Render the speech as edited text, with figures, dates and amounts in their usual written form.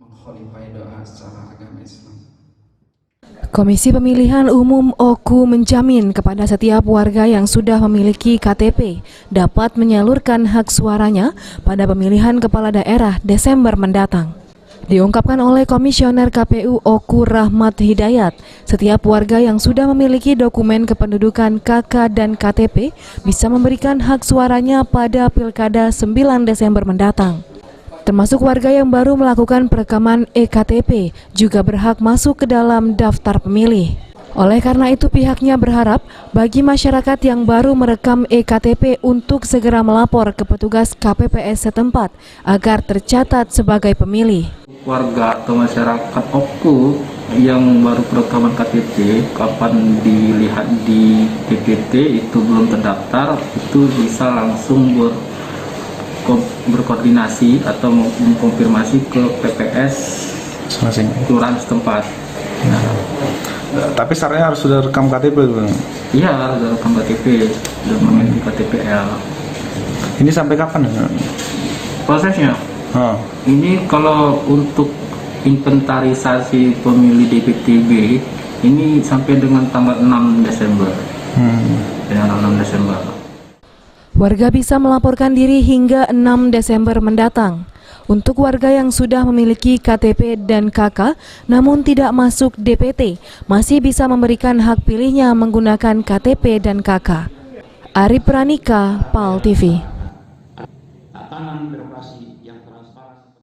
mengkholifai doa secara agama Islam. Komisi Pemilihan Umum OKU menjamin kepada setiap warga yang sudah memiliki KTP dapat menyalurkan hak suaranya pada pemilihan kepala daerah Desember mendatang. Diungkapkan oleh Komisioner KPU OKU Rahmat Hidayat, setiap warga yang sudah memiliki dokumen kependudukan KK dan KTP bisa memberikan hak suaranya pada Pilkada 9 Desember mendatang. Termasuk warga yang baru melakukan perekaman eKTP juga berhak masuk ke dalam daftar pemilih. Oleh karena itu pihaknya berharap bagi masyarakat yang baru merekam eKTP untuk segera melapor ke petugas KPPS setempat agar tercatat sebagai pemilih. Warga atau masyarakat OKU yang baru perekaman KTP, kapan dilihat di DPT itu belum terdaftar, itu bisa langsung berkoordinasi atau mengkonfirmasi ke PPS kelurahan setempat. Tapi syaratnya harus sudah rekam KTP dulu. Iya, harus rekam KTP, sudah memiliki KTPL. Ini sampai kapan? Prosesnya? Ini kalau untuk inventarisasi pemilih DPTB ini sampai dengan tanggal 6 Desember. Tanggal 6 Desember. Warga bisa melaporkan diri hingga 6 Desember mendatang. Untuk warga yang sudah memiliki KTP dan KK namun tidak masuk DPT, masih bisa memberikan hak pilihnya menggunakan KTP dan KK. Ari Pranika, PAL TV.